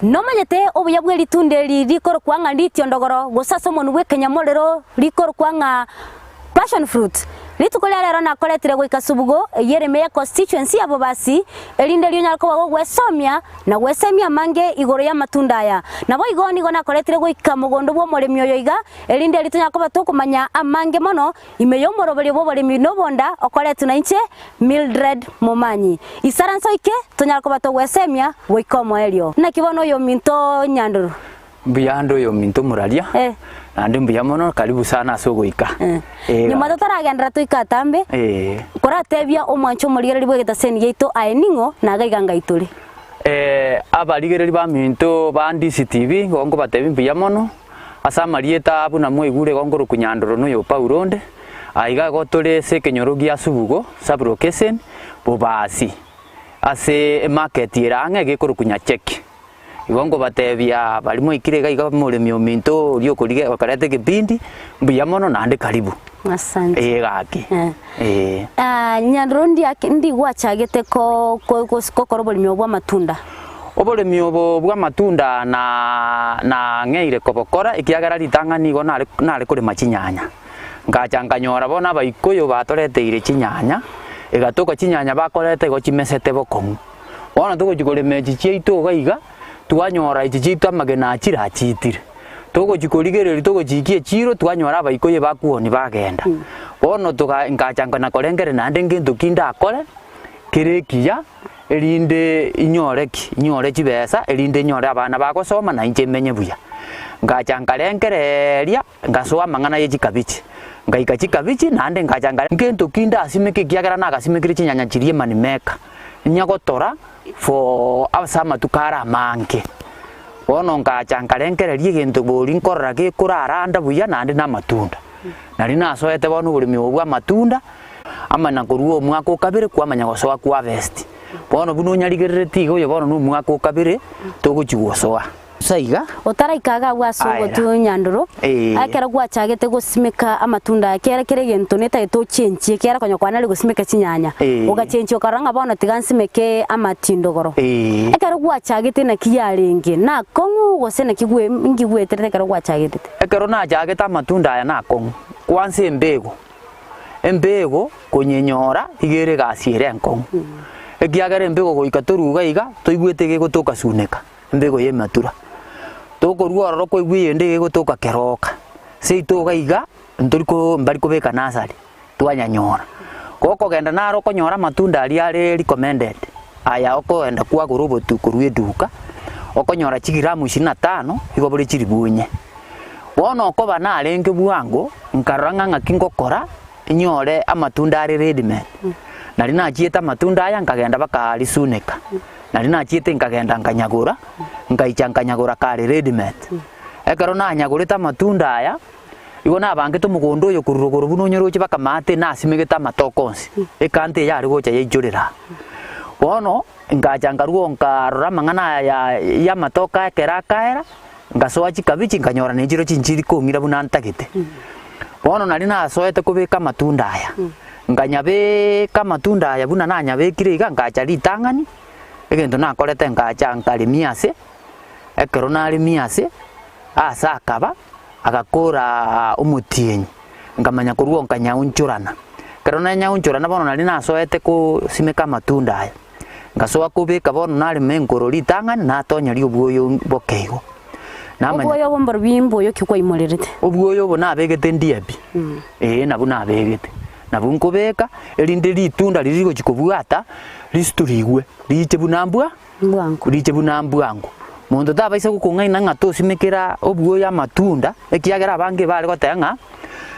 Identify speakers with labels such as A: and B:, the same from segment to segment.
A: Nomanyete obuya bwe litunde likoro kwanga ndityo ndogoro gusasa umuntu we kenyamolero likoro kwanga passion fruit litukolera lero nakoletire gwikasubugo Yeremia constituency abo basi elinde lyo nyalko wago gwesomya na gwesemya mange igoro ya matunda aya nabo igoni gona koletire gwika mugondo bwo molemi oyoiga elinde litunya ko batukumanya amange mono imeyomoro bali bo bali minobonda okoletu na inche Mildred Momanyi isaranso ike tunyalko batu gwesemya gwikomo elio na kibono yo minto nyanduru
B: Biyando yo minto muralia ande mbuya mono karibu sana sogoika
A: nyuma tutaragendera tuika tambe koratebia omwancho murigereri bwegeta seni yeito aeningo na gaiganga ituri
B: abarigereri ba minto ba DCTV gongo batebi mbuya mono asa marieta abu na mwigure gongo rukunyandoro no yo Pauronde aiga gotore se kenyorogia subugo sabrokesen bobasi ase market irange gikurukunya check igongo batebia balimo ikirega iga muremi ominto ryo kurige okarete kipindi mbuya mono nande karibu
A: asante
B: gaki
A: nyanrondi ndi gwachagete ko koroboli myo bwa matunda
B: oboremi obo bwa matunda na ngeire kobokora ikiagara litangani go nare kuri machinyanya ngachanganyora bona baikoyo batoreteire chinyanya igatoka chinyanya bakorete go chimesete bokomu bona tugo chikole mechi chieito gaiga twanyora ichichita magena achira chitire togo chikorigereri togo chikie chiro twanyora baikoye bakuoni bagenda bono tuga ngachanga na korengere nande ngintu kinda akore kirekiya elinde inyore chibesa elinde nyore abana bagosoma na inche menye buya ngachanga rengereria ngasoa mangana ye chikabichi ngaika chikabichi nande ngachanga ngintu kinda asimeke kiagera na gasimekire chinyanya chirie manimeka nyagotora for abasama tukara manke bono ngachanga rengererie gintu buri nkorora gikuraranda buya nande na matunda nari nasoete bono buri miobwa matunda amana kuruo mwako kabire kwamanya gosoa kwa vest bono buno nyarigerere tigo yo bono no mwako kabire toguchigosoa saiga
A: otaraikaga gwasogo tu nyanduro akera gwachagete gusimika amatunda kera gintu neta ito chenchie kera konyo kwana gusimika chinyanya ugachenchio okaranga bono tigansimeke amatindogoro akera gwachagete na kiyarenge na kongu gosena kigwe ngigweterete kera gwachagete
B: ekero na jageta amatunda aya na kongu kwanse embego kunyenyora igere gasiere nkongu ekiagere embego goikatoruga iga toigwetege gutuka suneka embego ye matura toko ruoro ko igwiyende gutuka keroka seito gaiga ntoriko mbari kubeka nasari twanyanyora koko genda naro konyora matunda ari recommended aya oko enda kwa gurubotu kurwe duka okonyora chigiramu 25 igo buri chiribunye wono ko bana arenge buango nkaranga ngakingokora nyore amatunda ari ready made nari nachieta matunda aya nkagenda bakari suneka nari nachiete nkagenda nkanyagura nkaichanganyagura kari ready made ekero na nyagurita matunda aya igo nabange tumugondo yo kurugoro buno nyoroche bakamate nasimegeta matokonsi ekante yari gocha yejurira bono ngachangaruo nkarora mangana ya matoka ekerakaera ngasoa chikabichi nkanyora nejiro chinchiri kongira bunantagete bono nari nasoete kubika matunda aya nganyabeka matunda aya buna nanyabekire iga ngachari tangani egento nakorete ngachangari miase ekero nari miase asa akaba agakora umutienyi ngamanya kuruo nkanyaunchurana kero nyaunchurana bono nari nasoete kusimeka matunda aya ngasoa kubika bono nari mengorori tangani natonyari obwoyo bokeigo
A: obwoyo bombor bimbo yo kikwa imorerete
B: obwoyo bona abegete ndiabi nabo nabegete nabo nkobeka elinde litunda lirigo chikobwata listurigwe liche bunambwa bwangu mondo tabaisa gukungaina ngato simekera obwoyo ya matunda ekiagera bange bale gotenga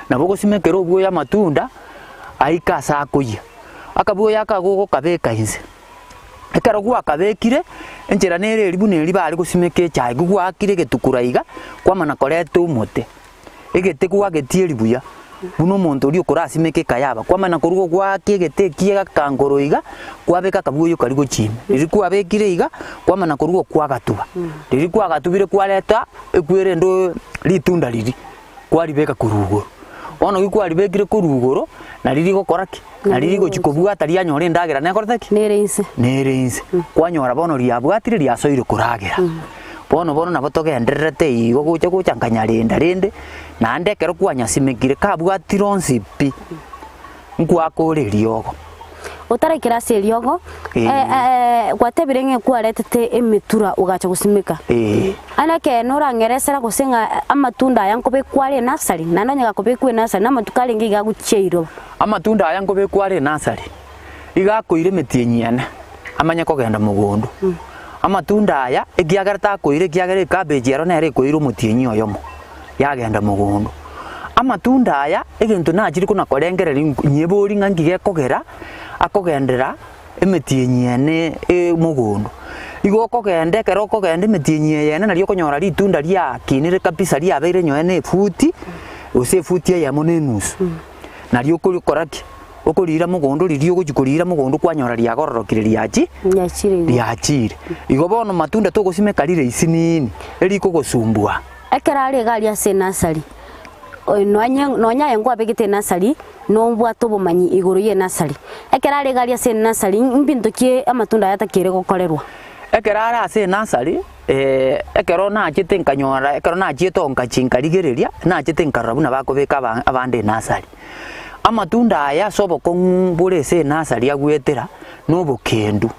B: nabo gosimekera obwoyo ya matunda aika sakoya akabwoyo akagogo kabeka inse ekero gwakabekire enchera nere libuneri bali gusimeke chai gwakire getukuraiga kwamana korete umute egete gwagetie libuya buno muntu uri okurasimeke kayaba kwamana korugo gwake gete kiega kangoroiga kwabeka kabwoyo kari gochime iri kwabekire iga kwamana korugo kwagatuba iri kwagatubire kwaleta ekwere ndo litunda liri kwalibeka kurugoro ono gikwalibekire kurugoro na riri gokoraki na riri gochikobwata rianyore ndagera nekortaki nereinse kwanyora bono riabwatire riasoire kuragera bono nabo togendererete igo gocha gochanganya rende nande ekero kwanyasimekire kabwatire onsipi nkwakore riogo
A: utarekera ase riogo gwatebire ng'e kwaretete emetura ugacha gusimika anake norangeresera gusinga amatunda aya nkobekwa are nasari nanonya gakobekwa nasari namatuka renge igagucheiro
B: amatunda aya nkobekwa are nasari igakoire metienyene amanya kogenda mugondo amatunda aya egiagera takoire giagera cabbage ero nere koiro mutienyi oyomo yagenda mugondo amatunda aya egento nachiri kuna korengerera nyebori ngangi gekogera akogendera emetienyiene mugondo igo kogende kero kogende emetienyiene nario konyora ritunda ria kinire kabisa ria beire nyoene futi ose futi ya monenusu nario koraki okorira mugondo ririo gochikorira mugondo kwanyora ria gororokire riachi riachire igo bono matunda togosimeka rire isinini eriko gosumbua
A: ekerare gari ase nasari nonya engwa begete nasari no bwato bomanyi iguru ye nasari ekerare gari ase nasari mbinto kie amatunda yatakire gokorerwa
B: ekerare ase nasari ekero nachete nkanyora ekero nachete onkachinkarigeriria nachete nkarabu nabakobeka abande nasari amatunda aya soboko mbure ase nasari agwetera nobokendu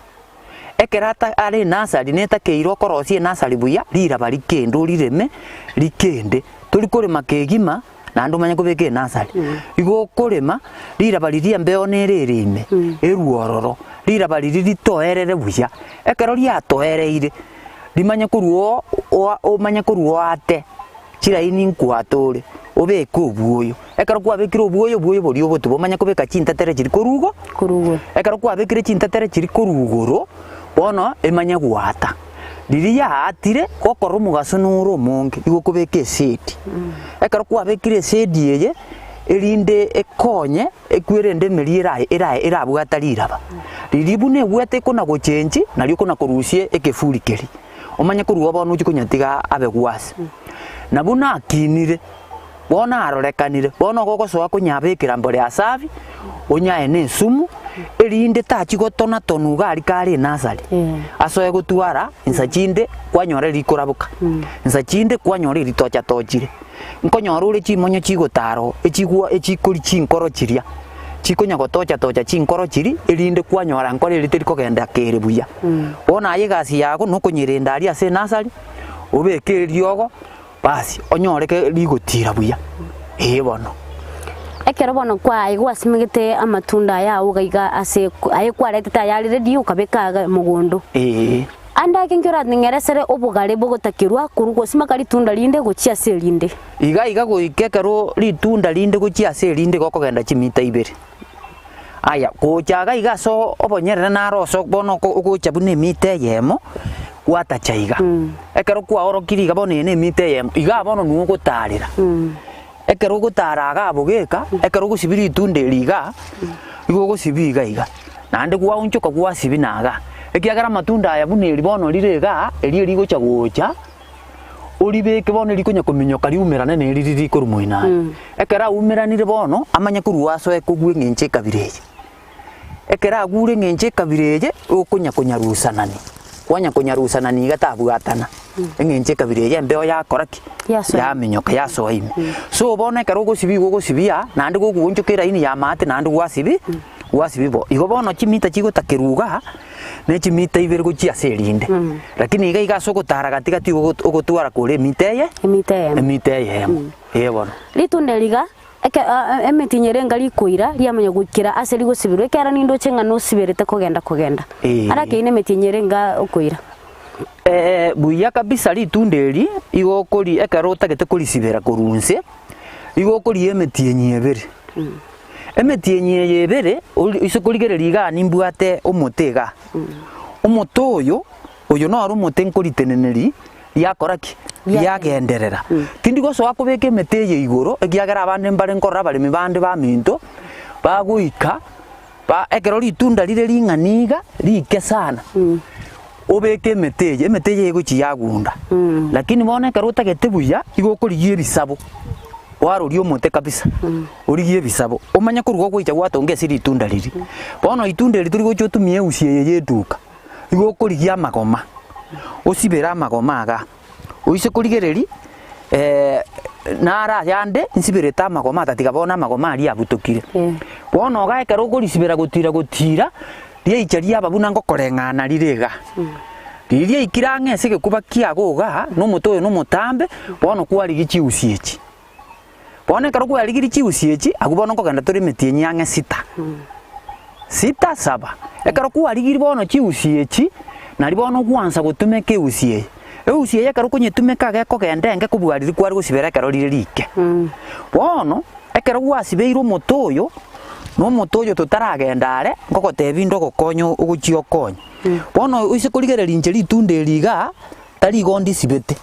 B: ekerata are nasari neta keiro korosie nasari buya rira bari kendo rireme rikende turi korema kegima nando manya kobeke nasari igo korema rira bari ria mbeo nererime eruororo rira bari ritoerere buya ekero ria toereire rimanya kuruo o manya kuruo ate chiraini nkwatore obeka obuoyo ekero kwabekire obuoyo bori obotubo manya kobeka chintatere chiri korugo ekero kwabekire chintatere chiri korugoro bono emanya gwata riria atire kokoro mugaso nuro monge igo kobeka esedi ekero kwabekire esedi eye erinde ekonye ekwerende meriera erabwata riraba riribu ne bwate kona gochenji nario kona korusie ekefurikeri omanya koruwa bono chikonyatiga abegwase nabuna akinire bona arorekanire bono gogosoa kunyabekera mbore asabi onyae nesumu erinde tachigotona tonuga ari kare nasari asoe gotwara insachinde kwanyora rikorabuka insachinde kwanyora ritocha tochire nkonyora ure chimonyo chigotaro echigwa echikori chinkoro chiria chikonya gotocha tocha chinkoro chiri erinde kwanyora nkore riteri kogenda kere buya bona aye gasi yago nokonyerenda ari ase nasari obeke riogo basi onyoreke rigotira buya bono
A: ekero bono kwa igwasimigite amatunda ya ugaiga ase aye kwaretete ayarire dio ukabekaga mugondo anda kinkira ningeresere obugare bogotakirwa kurugo simakari tunda linde gochia se linde iga goikekero ritunda linde gochia se linde gokogenda chimita ibere aya gochaga iga so obonyerere naroso bono gocha bune mite yemo kwata chaiga ekero kwa orokiri ga bono ene mite yemo iga bono nugo gotarira ekero gotaraga abogeka ekero gosibiri tunde liga igo gosibiga iga nande kwa unchoka kwa sibinaga ekiagara matunda aya buneri bono rirega eri rigocha gocha oribeke bono rikonya kominyoka riumerane ne riri korumuina ekera umeranire bono amanya kuruaso ekogwe ngenche kabireje ekera agure ngenche kabireje okunya konyarusanani kwanya konyarusanani gatabwatana engenche kabireje mbeo yakoraki ya minyoka ya soime so bono ekero gosibia nande gogunchokera ini ya mate nande gwasibi bo igo bono chimita chigotakeruga ne chimita ibere gochia serinde lakini iga sokotara gatigati ogotwara kore miteye bono litunde liga emetinyere ngali kuira riamanya gukira ase ligosibirwe kera nindo chenga no sibirete kogenda ara keine metinyere nga okuira buya kabisa litunderi igo kori ekero tagete kori sibera korunse igo kori emetienye ebere emetienye yebere isokorigere iga nimbwate omotega omotoyo oyo no ari omote nkoriteneneri yakoraki yagenderera tindi gosoa kubeka emeteye igoro egiagera abande mbare nkorra bari mibande ba minto baguika ekero litunda rire ring'aniga rike sana obeke emeteye egochi yagunda lakini bono ekero otagete buya igokorigia ebisabo warori omote kabisa origie ebisabo omanya koruga goicha gwatonga ase ritunda riri bono itunda eri tori gocha otumia eusi eye yeduka igokorigia amagoma osibera amagoma aga
B: uise kurigereri nara yande nsibireta magoma tatiga bona magoma ari abutukire bono gaikero kurisibira gutira rie icharia babuna ngokorengana rirega rie ikirange sege kubakia goga no motoyo no motambe bono kwari gichiusiechi bono karo kwari gichiusiechi agubono kogenda turi metie nyange sita saba ekaro kwari giri bono chiusiechi nari bono kwanza gutumeke usie eusie yakaro kunyetumeka geko gendenge kubwari kwari gusibera karo ririke bono ekero gwasibeiro motoyo no motoyo tutaragendare ngogotebi ndogokonyo uguchio konyo bono uise kurigereri nje ritunde riga tari gondi sibete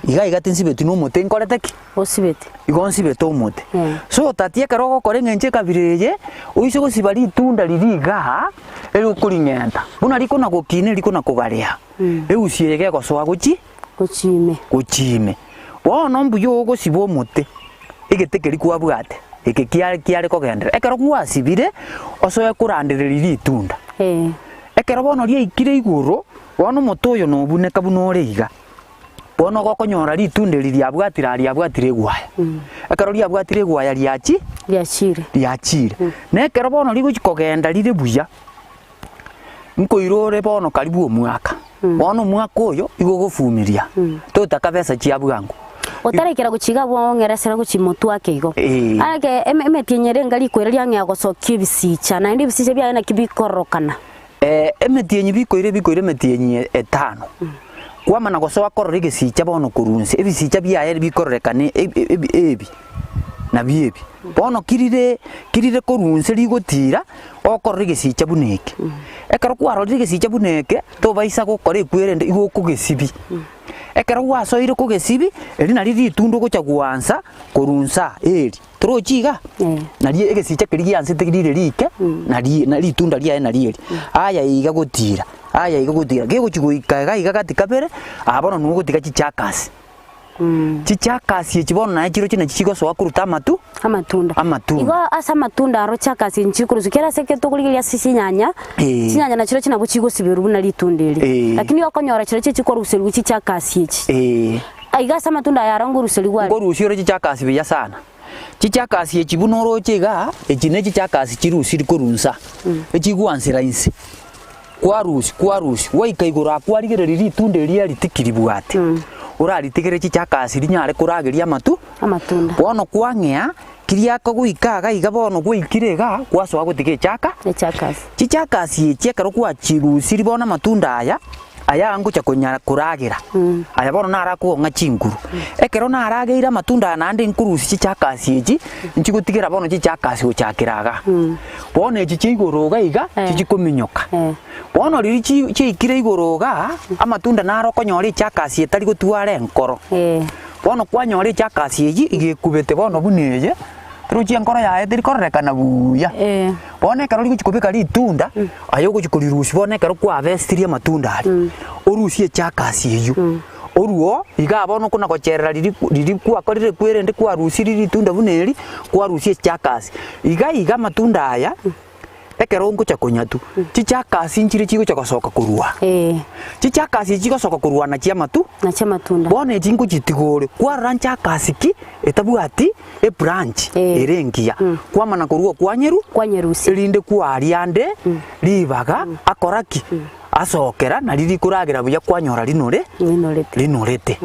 B: iga tinsibeti no mote nkoreteki
A: osibete
B: igon sibete omote so tatie karo gokore nje kabireye uise gusibari itunda ririga ero kuringenda buna riko na gokine riko na kugaria eusie geko soa guchime bono mbuyo gosibo mote igetekeri kwabwate eke kiare kogendera ekero gwasibire osoe kurandereri itunda ekero bono rie ikire iguru bono motoyo no buneka bunoreiga bono gokonyora ritunde riabwatire gwaya ekero riabwatire gwaya riachire nekero bono rigukogenda rire buya nkoirore bono karibu omwaka bono mwaka oyo igogofumiria totaka besa chiabwangu
A: otarekera guchiga bongeresera guchimotu akeigo age emetinyere ngari kwereria ngya gosokio bisicha na ndi bisicha bya na kibikorokana emetienyi bikoire metienyi etano kwama na gosoa korore gisicha bono kurunse ebisicha bya bikorekane ebi na biebi bono kirire korunse rigotira okorore gisicha buneke ekaro kwarore gisicha buneke to baisa gokore kwerende igoko gisibi ekero gwasoire kugesibi eri nari ritundo gocha gwansa kurunsa eri trochiga nari egesicha kirianse tegirire rike nari itunda ria nari eri aya iga gutira gego chiguikaga iga katika bere abono nugo gutika chichakasi chichakasi echibono na chiro china chichigo so akuruta amatunda igo asa matunda aro chakasi nchikuruzu kera seke tokurigiria sisinyanya sinyanya na chiro china buchigo sibiru na litundiri lakini okonyora chiro chichikoruselu chichakasi echi aiga asa matunda ya rangu ruselu gwari
B: ngorusiro chichakasi biya sana chichakasi echibunoro chiga echine chichakasi chirusiri korunsa echigwansira insi kwarusi waikaigura kwarigereri litunde ria litikiribwate uraritigere chichakasi rinyare kurageria amatunda bono kwangea kiria kaguikaga iga bono gwikirega kwasoa gutige chichakasi chekero kwa chirusiri bona matunda aya angucha kunyara kuragira aya bono nara kuonga chinguru ekero narageira matunda nande nkurusi chichakasi echi nchigutigira bono chichakasi uchakiraga bono echi chigoroga iga chichikuminyoka bono riri chikire igoroga amatunda naro konyori chakasi etari gutware nkoro bono kwanyori chakasi echi igekubete bono buneye turuchia nkoro yae tiri korekana buya bono ekero rigukubika ritunda ayo gukurirusi bono ekero kwa vestiria matunda ari orusie chakasi eyu oruo iga bono kuna gocherera riri kwa korire kwerende kwa rusi ritunda buneri kwa rusie chakasi iga matunda aya ekero ngocha kunyatu chichakasi nchiri chigocha gosoka kurua chichakasi chigosoka kurua na matunda bono echingo chitigore kwa ranchakasi ki etabwati branch erengia kwa mana kurua kwanyerusi rinde kwa ariande ribaga akoraki asokera na riri kuragira buya kwanyora rinorete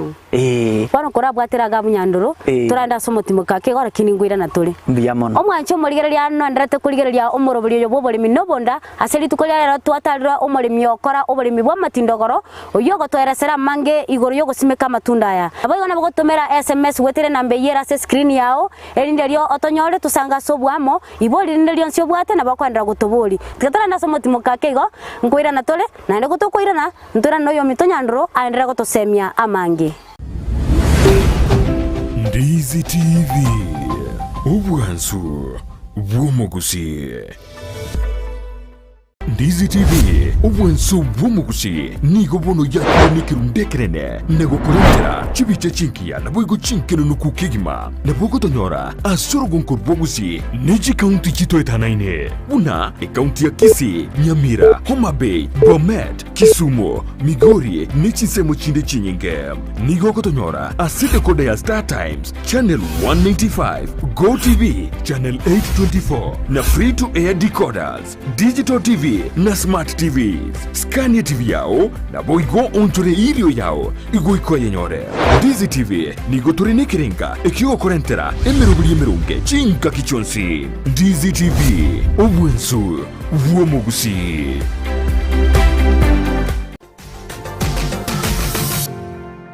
A: bono kurabwatiraga bunyanduro turanda somotimo kake gora kiningwira na turi
B: mbiya mono
A: omwancho murigereria no nderete kurigereria omorobiri yo boborimi nobonda aseri tukolera twatarira omorimi okora oborimi bwa matindogoro oyo gotweresera mange igoro yo gosimeka matunda aya abaigona bogotomera SMS wetere nambe yera se screen yao erinderio otonyore tusanga sobwamo ibori rinderio nsio bwate na bakwandira gotobori tukataranda somotimo kake go ngwira na tole na ndo gotokoirana ntura no yo mitonyandro aendera gotosemia amangi
C: Ndizi TV ubwansu bw'omugusi Ndizi TV obwenso bw'omugusi nigo bono yakonikiru ndekerene nego kurentera chibiche chinkia na boigo chinkeno nukukigima na bogo tonyora asoro gonkor bwogusi niji county chito etanaine buna county ya Kisii, Nyamira, Homa Bay, Bomet, Kisumu, Migori nichisemo chinde chinyinge nigo kotonyora asite kode ya Star Times channel 195 Go TV channel 824 na free to air decoders Digital TV na Smart TVs. Scania TV yao na boigo ontore irio yao igo iko yenyore. Dizi TV nigo tore nekirenga ekio korentera emerubuli emerunge chinka kichonsi. Dizi TV obwensu vuomugusi.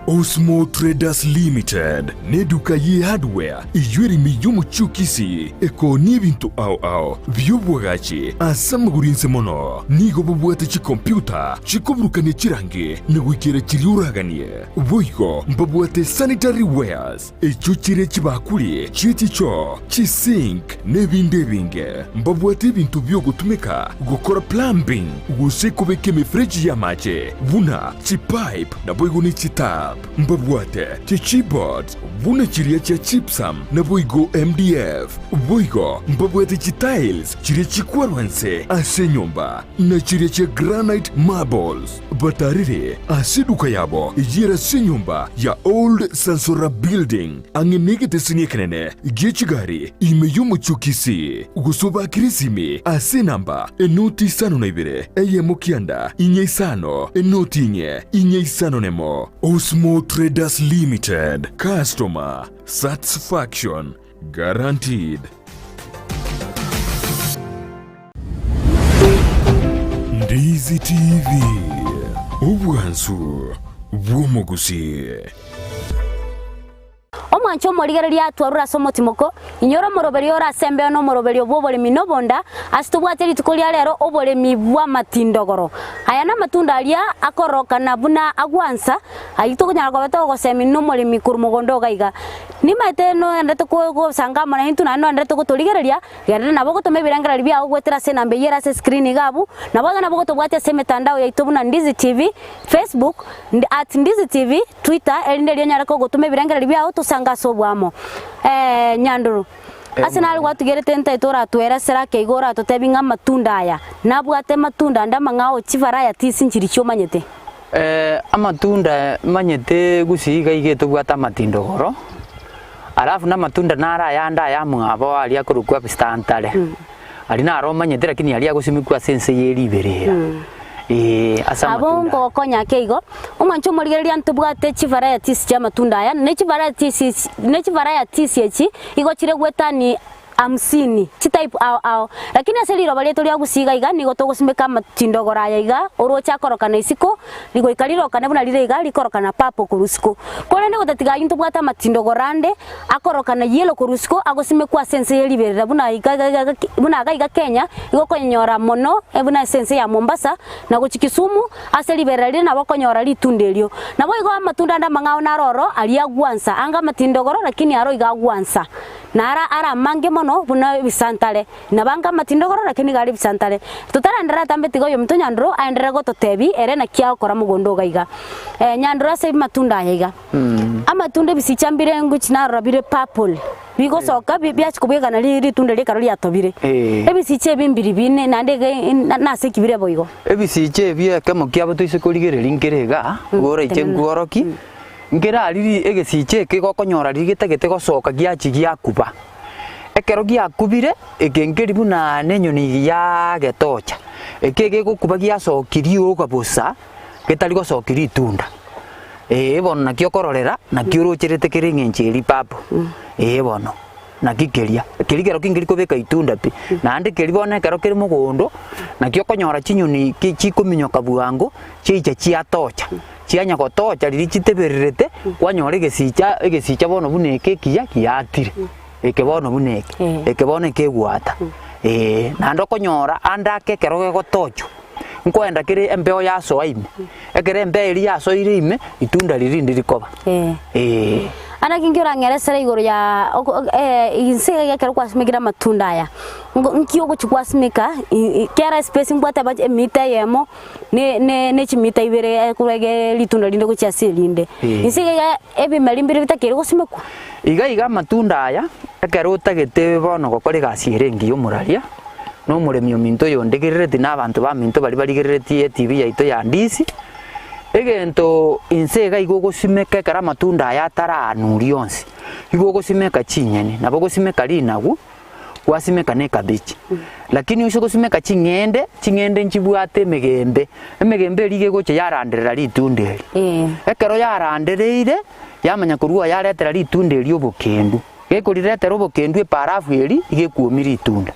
C: Osmo Traders Limited neduka ye hardware iyuri miyumu chukisi eko nibintu au vyobwagachi asamugurinse mono nigo bubwate chi computer chikobrukane chirange negwikere chiriuraganie boigo mbabwate sanitary wares echuchire chibakuli chichicho chisink nebindebinge mbabwate bintu byo gutumika gukora plumbing gusekobeke mefreji ya mache buna chipipe na boigo ni chita mbabwate chiboard buna chiria cha chipsam na boigo MDF boigo mbabwate tiles chiria chikwarwanse ase nyumba na chiria cha granite marbles batarire asiduka yabo yera se nyumba ya old Sansora building angenegete siniekenene gechigari imeyumu chukisi gusoba kirisimi ase namba enoti sano na ibere mukianda inye sano enoti inye sano nemo Osmo Traders Limited. Customer satisfaction guaranteed. Ndizi TV obwansu bw'omugusi.
A: Omwancho morigereria atwarura somo timoko inyoro moroberio ora sembe no moroberio bobole minobonda asitubwate litukolia lero obole mibwa matindogoro aya na matunda alia akoroka na buna agwansa ayitukunya gobeto go semi no mole mikuru mogondo gaiga ni mate no ndete ko sanga mana hintu na no ndete ko toligereria yare na bogo tome birangara libia ogwetera se nambe yera se screen gabu na boga na bogo tobwate se metandao ya itubuna Ndizi TV Facebook @Ndizi TV Twitter elinde lyonyara ko gotome birangara libia otusanga sobwamo nyanduru Arsenal gwatugerete ntaitora twera sera keigora tutebinga matunda aya nabwate matunda ndama ngao chivara ya tisi nchiricho manyete
B: amatunda manyete gusiga igeto bwata matindogoro alafu na matunda nara yanda ya mwabo ali akorukwa pistantale ali na roma nyete lakini ali agosimikwa sense yeri berera
A: abongo konya keigo umwancho morigereria ntubwate chivariety ya matunda aya ne chivariety echi igo chire gwetani 50 chi type au lakini aseliro balieto lya gusiga iga nigo togusimika matindogora ya iga orwo chakoroka na isiko nigo ikaliro kana buna lire iga likoroka na papo kurusiko kole nego tatiga yintu bwata matindogorande akoroka na yelo kurusiko agosimekwa sense yeliberera buna iga Kenya igo konyora mono ebuna sense ya Mombasa na guchikisumu aseliberera na bakonyora litundelio na bo igo amatunda ndamangao na roro aliagwansa anga matindogoro lakini aro iga gwansa nara ara mange mono buna bisantale nabanga matindogoro lakini gali bisantale tutarandara tambetigo yo mtu nyandro aendera go totebi ere na kia okora mugondo gaiga nyandro se matunda yaiga amatunda bisichambire nguchi na rabire purple bigo soka bya chikubega na liri tunde le karoli atobire ebisiche bimbiri bine nande na se kibire boigo
B: ebisiche bya kamo kiabo tuisekoligere lingerega gora ichengoroki ngera aliri egesiche kigokonyora rigitegete gosoka giachi giakuba ekero giakubire ekengeri buna nenyoni ya getocha ekege gukuba giasokiri ugabusa getali gosokiri tunda bono nakio kororera nakio rocherete kiringencheri papo bono nakikeria kirigero kingiri kobeka itunda pi nande keribone kero kiri mugondo nakio konyora chinyoni chikuminyoka bwango chicha chiatocha chianya gotocha riri chitebererete kwanyore egesicha bono buneke kiya kiatire ekebono buneke ekebone kegwata nando konyora andake kero gotocho nkwenda kiri embeo yaso aime ekere embeo iri yaso irime itunda riri ndirikoba
A: ana kingira ngeresera igoro ya inse yakero kwasimikira matunda aya nkio guchukwa simika kera spacing bwata ba mita yemo ne chimita ibere kurege litunda linde guchasilinde inse ya ebi malimbire bitakere gusimikwa
B: iga matunda aya ekero tagete bono gokore gasirengi yo muraria no muremio minto yondegerereti n'abantu ba minto bari barigereretie TV yaito ya ndisi egento insega igo gusimeka kara matunda aya taranuri yonsi igo gusimeka chinyeni nabo gusimeka linagu wasimeka ne kabichi lakini usho gusimeka chingende nchibwate emegembe lige goche yaranderera litunderi ekero yarandereire yamanya kurua yaretera litunderi obokendu gekuriretera obokendu eparafu eri igekuomira itunda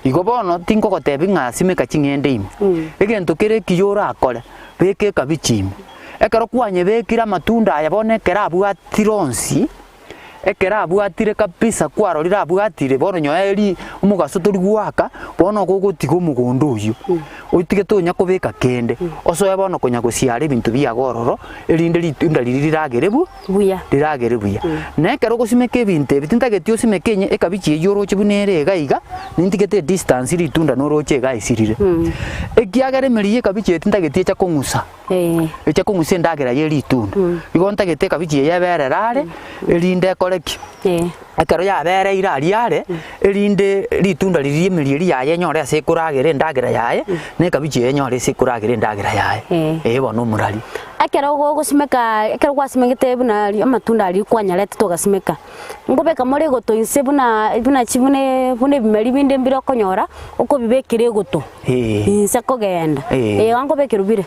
B: igo bono tinko gotebi ng'asimeka chingende ime egento kere kiyora akore beke kabichime ekero kwanye bekira matunda aya bone kera abwatironsi ekera abwatire kabisa kwarorira abwatire bono nyoeri umugaso tori gwaka bono gogotiga omugondo uyu oitige tonya kobeka kende osoe bono konya gosiara ebintu bia gororo erinde litunda liriragerebu
A: buya
B: nekero gosimeka ebintu ebi tintageti osimeke enye ekabichi eyoroche bunere egaiga nintigete distance litunda noroche egaisirire ekiagere meri ekabichi tintageti echa kong'usa echa kong'usa endagera ye litunda igo ntagete ekabichi eyebererare erinde koreki ekero yabereire ariare erinde litunda riri emeri yaye enyore ase ekoragera endagera yaye na ekabichi enyore ase ekoragera endagera yaye bono omorari
A: ekero gosimeka ekero gwasimegete buna amatunda ari kwanyarete togasimeka ngobeka more goto inse buna chibune bimeri binde mbiro konyora uko bibekire goto inse kogenda wangobeke rubire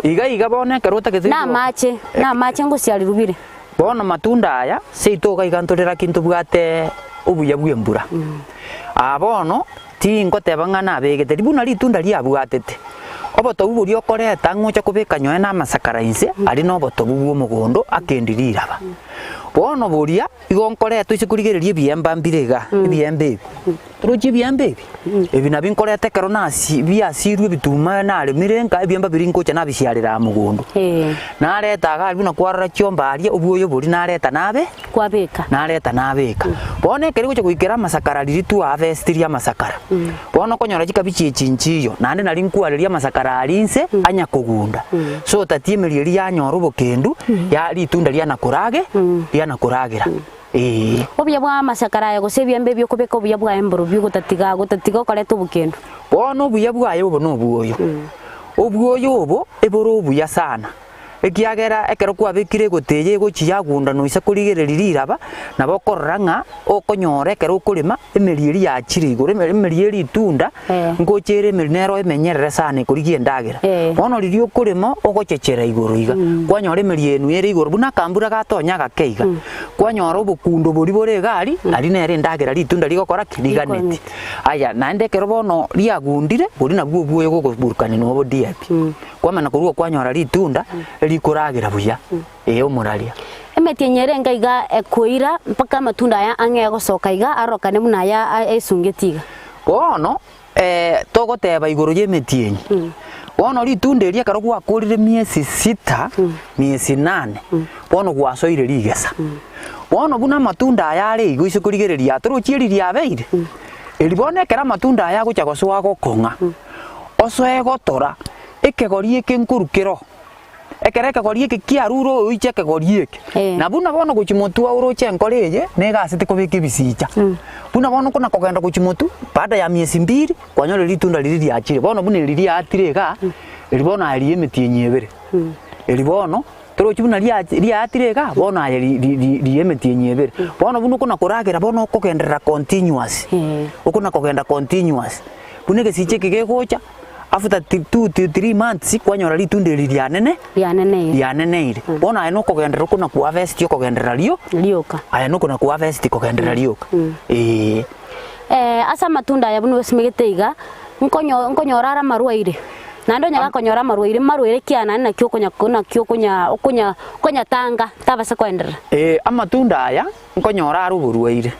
A: iga bono ekero otagete na mache ngosiari rubire bono matunda aya seitoga igantorera kintu bwate obuya bwembura abono tingoteba ng'ana abegete ribuna litunda liabwatete obotobu buri okoreta ng'ocha kobeka nyoe na amasakarainse ari na obotobu bwa omogondo akendiriraba bono buria igo nkoreta ise kurigereria ebiemba mbirega ebiembe ebi torochi ebiembe ebi nabio nkoreta ekero biasirwe ebituma naremire nka ebiemba biri nkocha nabisiarera mogondo nareta iga buna kwarora chiomba aria obwoyo buri nareta nareta nabeka bono ekero gocha goikera amasakara riri twavestiria amasakara bono konyora chikabichi echinchiyo nande nari nkwareria amasakara arinse anya kogunda so tati emeri eri yanyora obokendu ya litunda rianakorage rianakoragera obuya bwa amasakara ya gose ebiembe byokobeka obuya bwa emboro byogotatiga okoreta obokendu bono obuya bwaye obo nobwoyo obwoyo obo eboro obuya sana ekiagera ekero kwabekire goteye gochi yagunda noisa kurigereria riraba nabo okorora ng'a okonyora ekero okorema emeri eri yachire igoro emeri eri itunda ngochere emeri nero emenyerere sana ekorigia endagera bono riria okorema ogochechera igoro iga kwanyora emeri enu ere igoro buna akambura gatonya gakeiga kwanyora obokundo bori bore egari ari nere endagera ritunda rigokora kiriganeti aya naende ekero bono riagundire bori nabwo obwoyo gogoburukani nobo diapi kwamana korwa kwanyora ritunda rikoragera buya omuraria emeti nyerenga iga ekoira mpaka matunda aya ange gosoka iga arokane muna ya esungetiga bono togoteba igoro yemeti enyi bono ritunda eria karo gwakorire miezi 6 miezi 8 bono gwasoire rigesa bono buna matunda aya are igo ise kurigereria atorochieri riabeire eribone kera matunda aya gocha gosoa gokong'a osoe gotora ekegori eke nkurukero ekere ekegori eke kiaruro oiche ekegori eke na buna bono gochimotu auroche enkoreye negasete kobeka ebisicha buna bono kona kogenda gochimotu baada ya miezi 2 kwanyora litunda riri riachire bono buna riri atire ga eri bono ari emeti enyebere eri bono torochi buna riatire ga bono ari emeti enyebere bono buna kona koragera bono kogenderera continuous okona kogenda continuous buna gesiche kegegocha after 2-3 months kwanyora litunda rianeneire bono aya nokogendera okona kuharvest okogenderera rioka aya nokona kuharvest kogenderera rioka asa matunda aya buno simegete iga nkonyora ara marwaire nando nyaga konyora marwaire kiana nakyo konya tanga tabasa kwenderera amatunda aya nkonyora ara oborwaire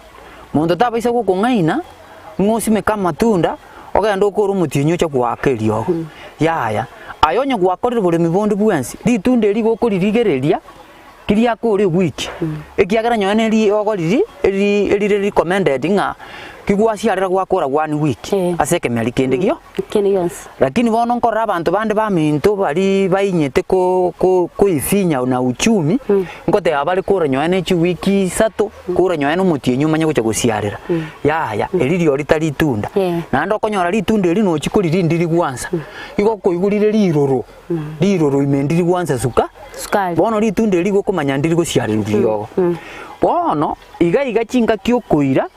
A: mondo tabaisa gokong'aina ng'osimeka amatunda ogenda okora omotinyo ocha gwakeria ogo yaya ayonya gwakorire boremi bondi bwensi litunda eri gokoririgereria
B: kiria kuri wiki ekiagera nyone ri ogoriri eri recommended nga kigwasiarira gwakora 1 week aseke meri kende gyo lakini bono nkora abantu bande ba minto bari bainyete ko ifinya na uchumi ngote abali kura nyone chi wiki 3 kura nyone mutie nyuma nyago guciarira ya eririo ritari tunda na ndo konyora litunda eri no chikuri ndiri gwanza igo koigurire riroro imendiri gwanza sukari bono litunda eri gokomanya ndiri guciarira riogo bono iga chinga kyokoira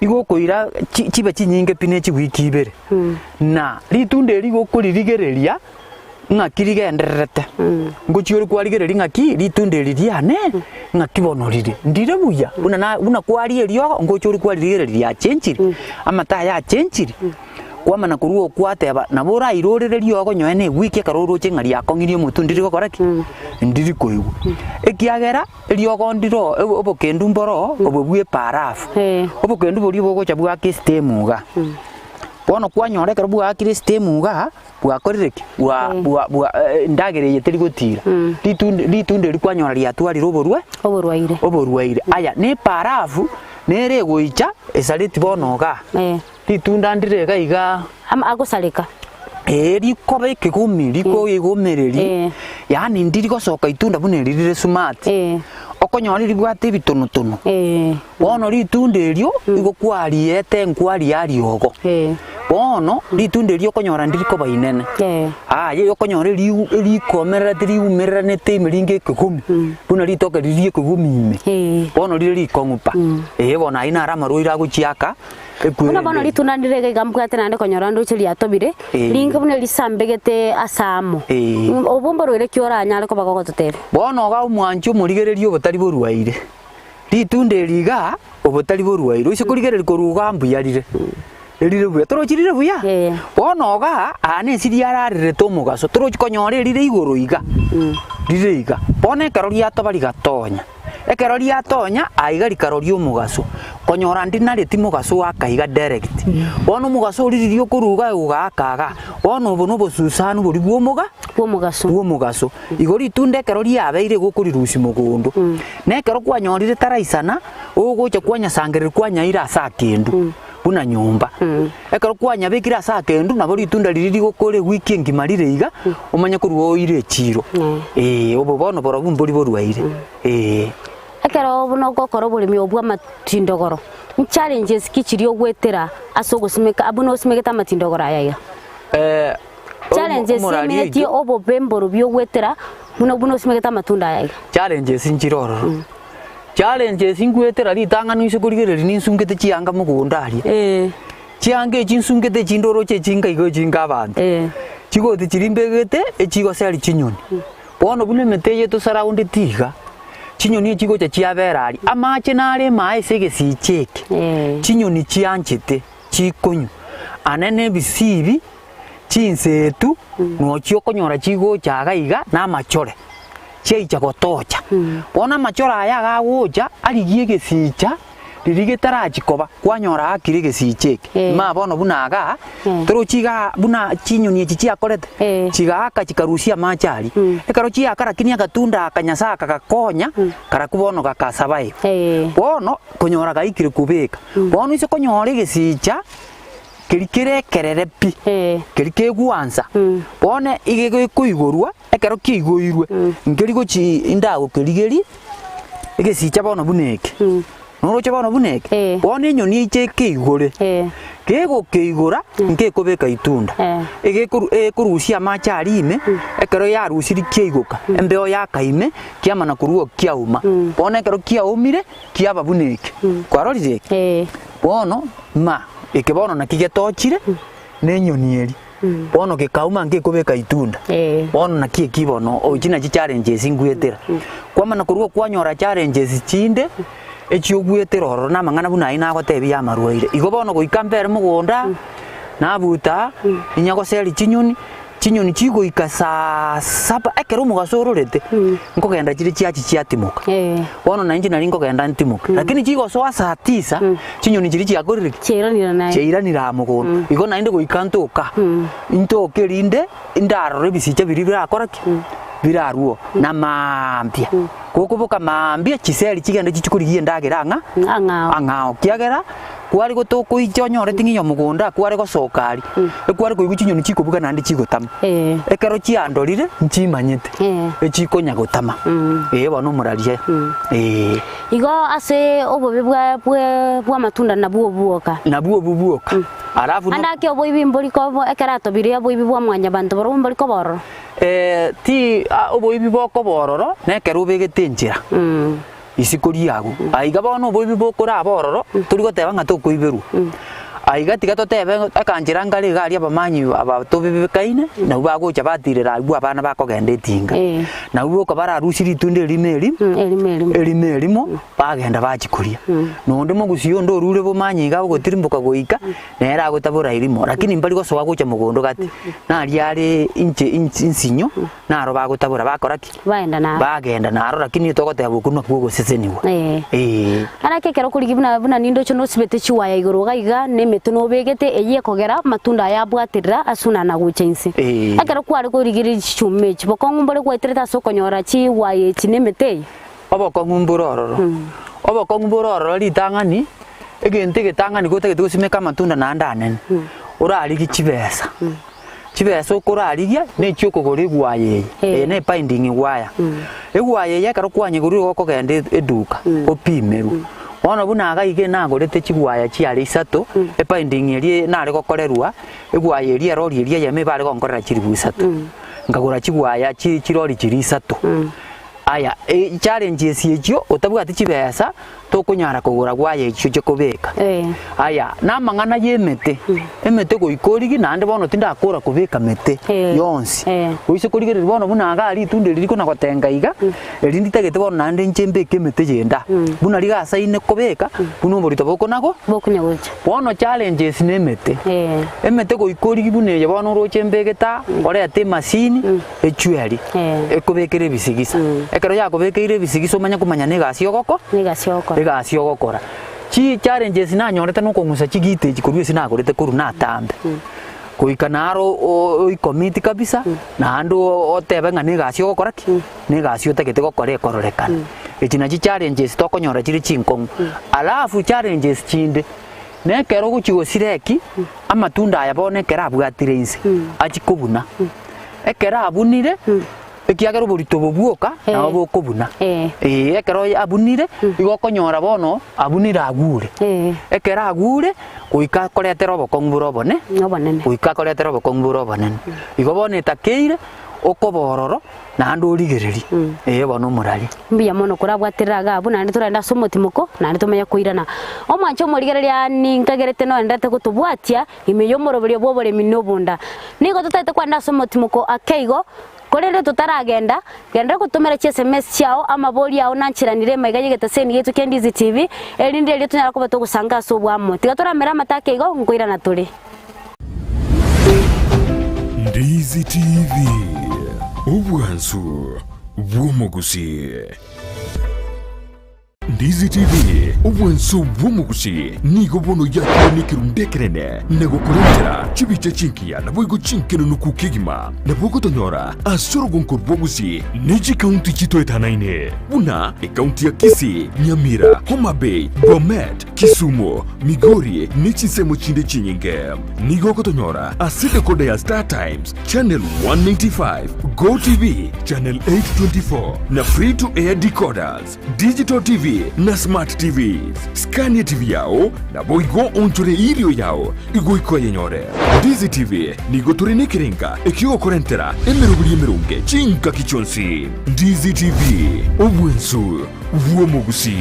B: igokoira chibe chinyinge pine chi wiki ibere na litunde ligokurigereria ngakirigenderete ngochiori kwarigereria ngaki litunde liriane ngakibonorire ndire buya una kwari erio ngochiori kwarigereria chenchiri amata ya chenchiri kwamana kuruo kwateba na bora irorere riogo nyoene wiki karoro chengaria kongirie mutundiri gokoraki ndiri koigu ekiagera riogo ndiro obokendu mboro obobue parafu obokendu bori bogocha bwa kistemuga bono kwanyore karo bwa kistemuga bwa korireki bwa ndagere yeteri gotira litunde rikwanyora riatwari oborwaire aya ne parafu nere goicha esaliti bonoga litunda ndirega iga
A: agosaleka
B: rikobe kigumi riko igomereri yani ndiri gosoka itunda bunerire smart okonyori ribwate bitonotono bono litunda erio igokwariete nkwari yariogo bono litunda erio okonyora ndiriko bainene ye okonyora rikomerera tiriumerera nete imiringe kigumi buna litoka ririe kigumi bono riri kongupa bono aina arama roira guchiaka
A: kuna bono litunda ndirege gambwate nande konyora ndo chiri atobire linga bune lisambegete asamo obombo rwere kiora nyale ko bagogototebe
B: bono ga umwanju murigererio botari boruaire litunda riga obotari boruaire ise kurigereri koruga mbuyarire erire buya torochirire buya bono ga ane siriararire tomugaso torochikonyore erire igoro iga rire iga bono karori atobari gatonya ekerori atonya aigari karori omugaso konyora ndinare timogaso akaiga direct bono mugaso riririo kuruga ugakaga bono bono bosusanu bori bwomugaso igori tunde kerori abeire gukurirusi mugundu nekero kwanyorire taraisana ugocha kwanya sangerere kwanyaira asa kindu buna nyumba ekero kwanya bekira asa kindu nabo litunda riri gukore wiki ngimarire iga umanya kuruo ire chiro obo bono borabumburi boruaire
A: ekero buno gokoro burimi obwa matindogoro challenges kichiri ogwetera asogosimeka abuno simeketa matindogoro ayaya challenges simeti obo bemboro byogwetera buno simeketa matunda ayaya
B: challenges njiroro challenges ingwetera litangano isukurigereri ninsungete chianga mugundari chiange chinsungete chindoro chechinga igo chinga abantu chigoti chirimbegete echigo sari chinyoni bono bune meteye to surround tiga chinyoni echigo cha chiaberari amache nare mae sege sicheke chinyoni chianchete chikonyu anene bisibi chinsetu no chiokonyora chigo chaga iga na machore cheicha gotocha bona machora aya gagocha arigie gesicha ririge tarachikoba kwanyora akire gesicheke ma bono bunaga torochiga buna chinyoni echi chiakorete chigaka chikarusia machari ekaro chiakara kinia gatunda akanyasa kagakonya karakubono gakasabai bono konyora gaikire kubeka bono ise konyora gesicha kirikire kererepi kirike gwanza bone igego kuigorwa ekero kigoirwe ngerigo chi indago kirigeri igesicha bono buneke noro chabona buneke bone nyoni iche kigore kego kigora nke kobeka itunda kurusia machari ime ekero ya rusiri kiegoka embeo ya kaime kiamana kuruo kiauma bone ekero kiaumire kiaba buneke kwarorije bono ma ikebono nakigetochire nenyoni eri bono gikauma ngikubeka itunda bono nakie kibono ochina chi challenges ingwetera kwamana kuruo kwanyora challenges chinde echiogwetera oro na mangana buna ina gotebi ya marwaire igo bono goikambere mugunda nabuta inyago seri chinyoni chigo ikasa saba ekero mugasororete nkogenda chiri chiachi chiatimuka bono na injina ringo genda ntimuka lakini chigo so asa 9 chinyoni chiri chiakorire cheiranira mugunda igo na inde goikantoka into kerinde indaro rebisicha biribira akoraki biraruo na mambia kukubuka mambia chiseri chigende chichukurigie ndagira ang'ao kiagera kwari gutuku ichonyore tinginya mugunda kwari gocokari kwari kuigu chinyoni chikubuga nandi chigutama ekero chiandorire nchimanyete echikonya gutama bono murarie
A: igo ase obobe bwa matunda nabuo buoka
B: alafu
A: andake oboibi mboriko ekera tobiria oboibi bwa mwanya bantu baro mboriko bororo
B: ti oboibi boko bororo nekero ubegete njira isikuri yagu aiga bono oboibi bokora bororo turi goteba nga tokoiberu aiga tiga totebe akanjira ngari gari abamanyi abatobebekaine na bagocha batirira abu abana bakogenda etinga na ubo kabara rusiri tunde elimelimo bagenda bachikuria nonde mogusio ndo rure bomanyi ga gotirimbuka goika nera gotabura ilimo lakini mbali gosoa gocha mugondo gati nari ari insinyo naro bagotabura bakoraki bagenda naro lakini togoteba bukunwa kugo seseniwa arake kero kurigibuna buna nindo chono sibete chiwaya igoro gaiga metuno begete eye kogera matunda ya bwatirira asuna na guchense akara kwari kurigiri chume chibokongumbore kwetereta sokonyora chi waye chinemete obokongumbororo litangani egente getangani gotagete gusimeka matunda na ndanene urarigi chibesa chibesa okorarigia ne chiokogore gwaye ne binding wire egwaye yakaro kwanye guru gokogenda eduka opimeru ono bunaga ige nagorete chigwaya chiari 3 binding eri nare gokorerwa egwaya eri erori eri yeme bare gonkorera chiribu 3 ngagora chigwaya chirori chiri 3 aya challenges yecho otabwati chibesa tokunyara kugura gwaye icho chokobeka aya namangana yemete emete goikorigi nande bono tindakora kubeka mete yonsi uise korigere bono bunaga ari tunde ririko na gotenga iga erindi tagete bono nande nchembeke mete yenda buna riga saine kubeka buno borito boko nago
A: bokunyagocha
B: bono challenges nemete emete goikorigi bune bono rochembegeta orete machine echueri ekobekere bisigisa ekero yakobekeire bisigisa omanya kumanya negasio goko egasio gokora chi challenges nanyorete no kongusa chigite chikorwe sinagorete kuru natambe kuikanaro oikomiti kabisa na andu otebe nga negasio gokora ki negasio tagete gokora ekororekana echina chi challenges tokonyora chiri chinkongu alafu challenges chinde nekero guchigo sireki amatunda aya bonekera abwatire inse achikobuna ekera abunire ekiagero borito bobuoka na bokobuna ekero abunire igokonyora bono abunira agure ekera agure kuika koretero bokongburo bone kuika koretero bokongburo bone igobone takeire okobororo na andu origereri bono murari
A: mbiya mono kurabwatiriraga abuna ndi turenda somotimoko na ndi tumenya kuirana omwancho morigereria ninkagerete no ndate gutubwatia imeyo moroberio bobore minobunda nigo tutete kwanda somotimoko akeigo korere tutaragenda genda kutumira SMS chao ama boli yao nanchiranire maigaye getaseni yetu Kendizi TV erinde ryo tunyara kuba tugusanga sobwamo tigatora mera matake igo ngoira na turi
C: Kendizi TV ubwansu bwomugusi Kendizi TV ubwansu bwomugusi nigo bono yakirundekerene nego kurentera chibicha chinkiya nabwo chinkeno nukukigima nabwo tonyora asoro gonkor bwomugusi niji county chitoetanaine buna county ya Kisii Nyamira Homa Bay Bomet Kisumu Migori nichisemo chinde chinyinge nigo kotonyora aside kode ya Star Times channel 195 Go TV channel 824 na free to air decoders digital TV na smart TVs Scania TV yao na boigo onchore irio yao igoiko yenyore Kendizi TV nigo turine kirenga ekigo korentera emerunge chinka kichonsi Kendizi TV obwensu bwomugusi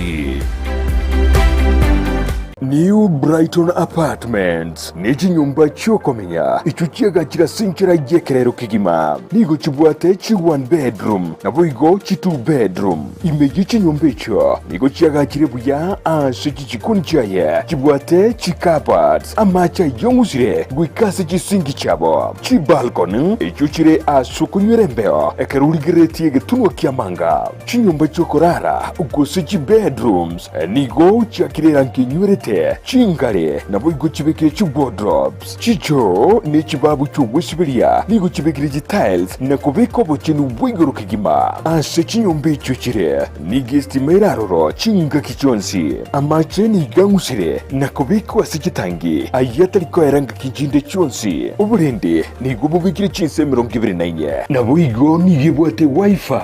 C: New Brighton Apartments niji nyumba chokomenya ichuchiega chira sinchira yekerero kigima nigo chibwate chi 1 bedroom na boigo chi 2 bedroom imeji chi nyumba icho nigo chiaga chire buya ase chichikuni chaye chibwate chi carpets amacha yongusire guikase chi singi chabo chi balcony ichuchire asukunywere mbeo ekerurigireti egetunwa kiamanga chi nyumba chokorara ugose chi bedrooms nigo chiakirera nkinywerete chibeke chingare nabo iguchibeke wardrobes chicho ni chibabu cy'ubushibiria ni guchibekire tiles na kubeko bukinu bwigoro kigima ase chinyombe cyuchire ni gestimera roro chinga kichonsi amacheni gangusire na kubeko asikitangi ayatari ko eranga kijinde cyonsi uburende ni gububikire chinse 24 nabo igo ni yebwate wifi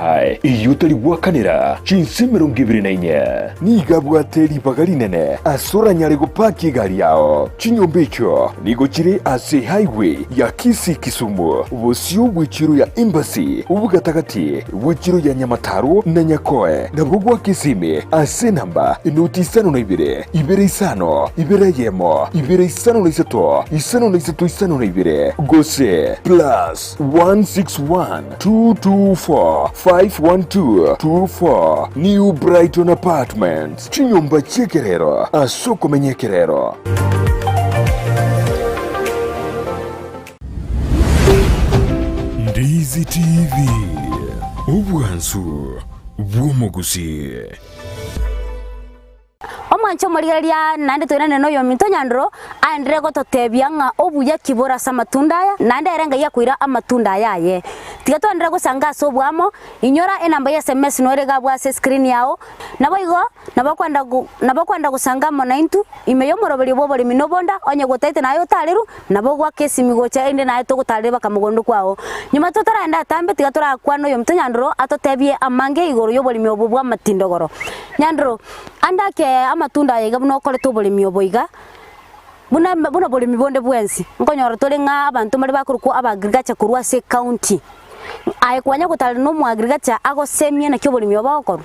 C: iyo tari bwakanira chinse 24 ni gabwate libagari nene asura nyare gupaki gari yao chinyombe cyo ni gukire ase highway ya Kisii Kisumu ubusio bw'ikiro ya embassy ubugatagati bw'ikiro ya Nyamataro na Nyakoe na bugwa Kisime ase namba inoti 52 5 2 5 gose plus 161 224 512 24 New Brighton Apartments chinyomba chekerero asoko menyekerero. Ndizi TV ubwansu bw'omugusi
A: omwancho morigeria nande toinane no yominto nyandro andre gototebia nga obuya kibora sa matunda aya nande erenga yakwira amatunda yaye tiga twandira gusanga sobwamo inyora enamba ya SMS no rega bwa screen yao nabo kwanda gusanga mo 92 imeyo moroberi bobori minobonda onye gotaite nayo taliru nabo gwa kesi migocha ende nayo togutale bakamugondo kwao nyuma totaranda tambe tiga tora kwano yominto nyandro atotebie amange igoro yobori miobobwa matindogoro nyandro andake amatunda yega buno kole tobori mioboiga buna bori mibonde bwensi nkonyoro tole nga abantu mali bakuruko abagrigacha kurwa se county ai kwanya gutali no mwagrigacha ago semye na kyobori miobako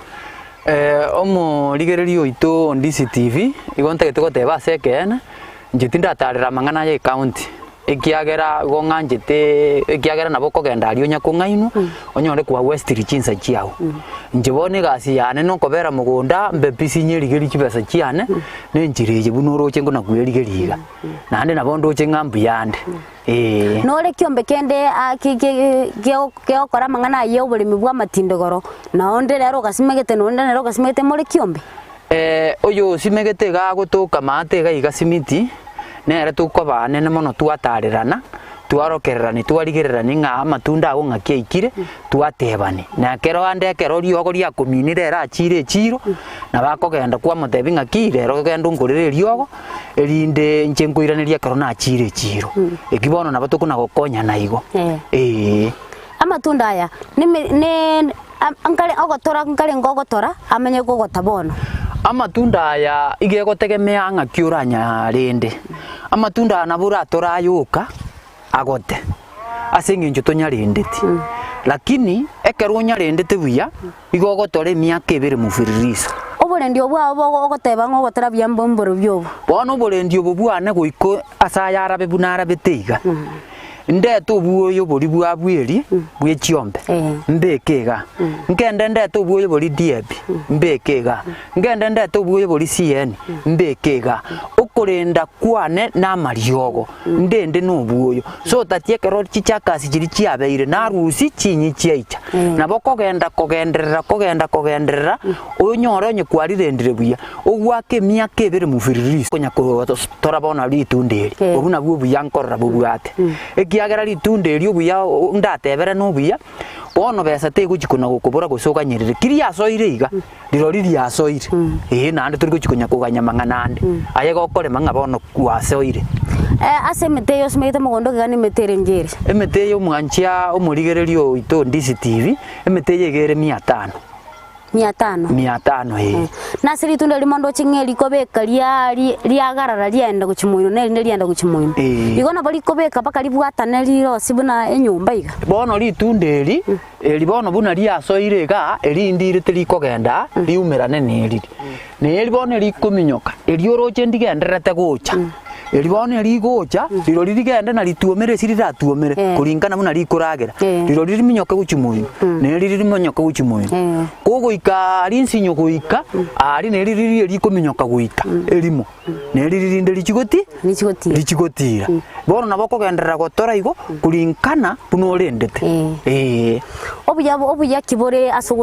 B: omo ligererio ito Ndizi TV igonta gitogoteba sekena njitinda tarira mangana ya county ikiagera gonganjite ikiagera nabo kogenda ario nyakungainu onyore kwa West Richinsa chiao njibone gasi yane no kobera mugunda mbepisi nyerigeri kibesa chiane nenjirije bunoroche ngona kuyerigeriga nande nabondo chengambu yande
A: nore kyombe kende geokora mangana ye obuli mibwa matindogoro na onde rero gasimegete nonde rero gasimegete more kyombe
B: oyo simegete ga gutuka mate ga igasimiti nere tukobane ne mono tuatarirana tuarokererani twarigererani nga amatunda ago ngakyeikire tuatebani na kero ande kero riogo ria kuminire ra chire chiro na bakogenda kwa mutebi ngakire ro genda ngorere riogo erinde njengoiraniria kero na chire chiro ekibono na batuko na gokonya na igo
A: amatunda aya ne ankale ogotora nkale ngogotora amenye gogotabono
B: amatunda aya igegotegemea ngakiuranya rende amatunda nabura torayuka agote asenginjo tonyarendeti lakini ekero nyarendete buya igogotore miaka 2 mufiririso
A: oborendio bwabo ogoteba ngogotera byambo mboro byobo
B: bono borendio bobwane goiko asaya arabe bunara beteiga ndeto buoyo bori bwabweri bwechiombe mbekega ngende ndeto buoyo bori diebi mbekega ngende ndeto buoyo bori CN mbekega ukorenda kwane na mariogo ndende no buoyo so tatie kero chichakasi chiri chiabeire na rusi chinyi chiaicha nabo kogenderera onyoro nye kwarirendire buya ogwake miaka 2 mufiririso konya ko torabona litunderi obuna bwo buyankorra bubwate kiagera litunde rio buya ndatebere no buya bono besa te guchikuna gukubura gusoka nyirire kiria asoire iga rirori ria asoire nande turi guchikunya kuganya manganande aye gokore manga bono kwasoire
A: ase meteyo smete mugondo gani metere njeri
B: emeteyo mwanchia omurigererio ito Ndizi TV emeteyo egere 500 na siri tunde limondo chingeli kobeka liagarara lienda guchimoino nende lienda guchimoino igona bali kobeka paka libwatane liro sibuna enyumba iga bono litunderi libono buna liasoire ga elindire telikogenda liumerane neriri nelibono likuminyoka elioroche ndigenderete gocha elibone ligocha liro liligenda na lituomere siriratuomere kulingana muna likuragera liro liriminyoka guchimoino neliriminyoka guchimoino kogo ika linsinyo goika ali neliriri likuminyoka goika elimo neliririnde lichigotira bono naboko gendera gotora igo kulingana buno lendete
A: obuya kibore aso